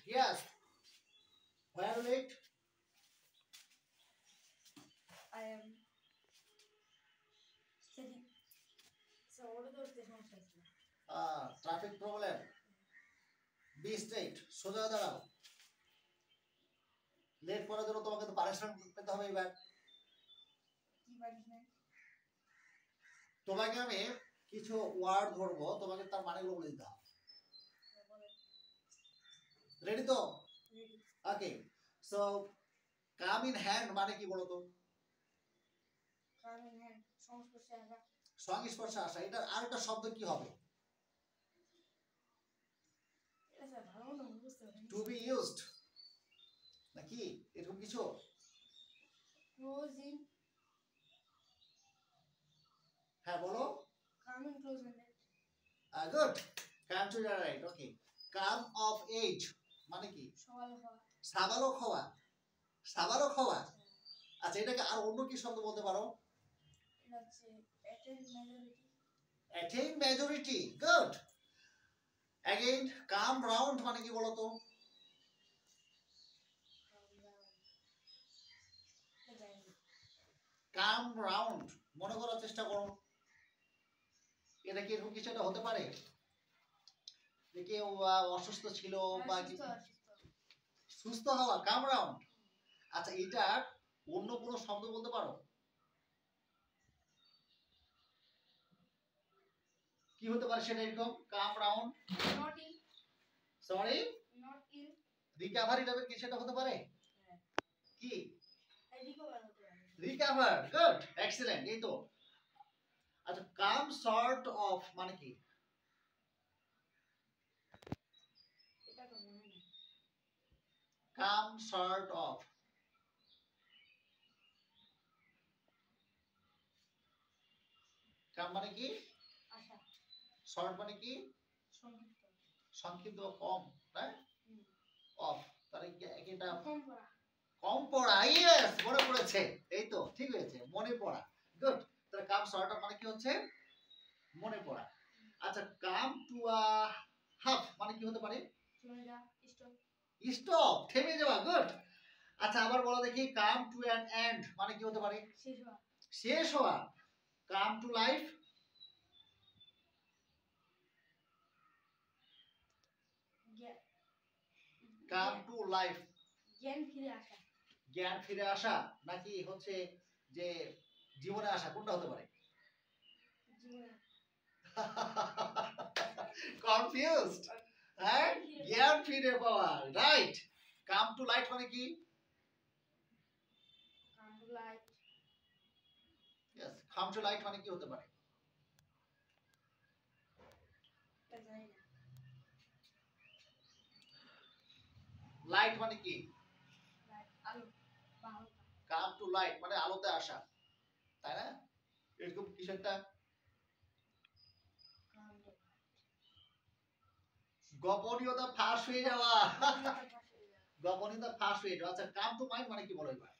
Yes. Where late? I am studying. So what are those different things? Traffic problem. Be straight. সোজা দাঁড়াও। Late করার জন্য তোমাকে তো পানিশমেন্ট পেতে হবে এবার। কি পানিশমেন্ট? তোমাকে আমি কিছু ওয়ার্ড ধরবো, তোমাকে তার মানেগুলো বলে দিতে হবে। রেডি তো? Ready. Okay. So come in hand মানে কি বলো তো? কাম ইন হ্যান্ড সংস্পর্শে আসা। সংস্পর্শে আসা। এটা আরেকটা শব্দ কি হবে? এটা স্যার ভালো না বুঝতে পারিনি। টু বি ইউজড নাকি এরকম কিছু? Close in. হ্যাঁ বলো। Come in close in. Good. Come to the right. Okay. Come of age মানে কি? সবালক হওয়া। সাবালক হওয়া। সাবালক হওয়া। আচ্ছা এটাকে আর অন্য কি শব্দ বলতে পারো? এটা হচ্ছে attain majority. Attain majority. Good. Again come round মানে কি বলো তো? কাম রাউন্ড মনে করার চেষ্টা করো। এটা কি এরকম কিছু একটা হতে পারে যে কেউ অসুস্থ ছিল বা সুস্থ হওয়া? Come round. আচ্ছা এটা অন্য কোনো শব্দ বলতে পারো? কি হতে পারে সেটা এরকম? Come round. Not ill. Sorry? Not ill. Recovery টাইপের কিছু একটা হতে পারে? কি? রিকভার হতে পারে। রিকভার। গুড। এক্সিলেন্ট। এই তো। আচ্ছা কাম সর্ট অফ মানে কি? এটা তো মনে নেই। কাম সর্ট অফ। কাম মানে কি? আশা। শর্ট মানে কি? সংক্ষিপ্ত। সংক্ষিপ্ত কম, রাইট? অফ তাহলে এটা কম পড়া। কম পড়া। ইয়েস মনে পড়েছে। এই তো ঠিক হয়েছে, মনে পড়া। গুড। তাহলে কাম সর্ট অফ মানে কি হচ্ছে? মনে পড়া। আচ্ছা কাম টু হাফ মানে কি হতে পারে? থেমে যাওয়া। স্টপ। স্টপ থেমে যাওয়া। গুড। আচ্ছা আবার বলো দেখি কাম টু অ্যান এন্ড মানে কি হতে পারে? শেষ হওয়া। শেষ হওয়া। Come to life. Come to life. জ্ঞান ফিরে আসা। জ্ঞান ফিরে আসা নাকি হচ্ছে যে জীবনে আসা, কোনটা হতে পারে? জীবনে। কনফিউজড। হ্যাঁ জ্ঞান ফিরে পাওয়া। রাইট। কাম টু লাইট মানে কি? Come to light. Yes come to light মানে কি হতে পারে? এটা জানি না। লাইট মানে কি? লাইট আলো বা আলো। কাম টু লাইট মানে আলোতে আসা, তাই না? এরকম কিছু একটা গোপনীয়তা ফাঁস হয়ে যাওয়া। গোপনীয়তা ফাঁস হয়ে যাওয়া। আচ্ছা কাম টু মাইন্ড মানে কি বলো এবার?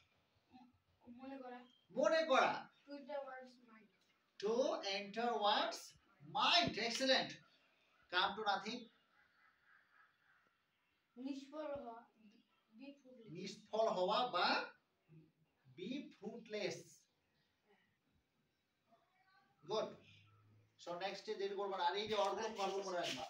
মনে করা। মনে করা। To enter one's mind. To enter one's mind. Excellent. Come to nothing. নিষ্ফল হওয়া। Be fruitless. নিষ্ফল হওয়া বা be fruitless. Good. So next দেরি করব না, আর এই যে অর্গুলো ভালো করে রাখবা।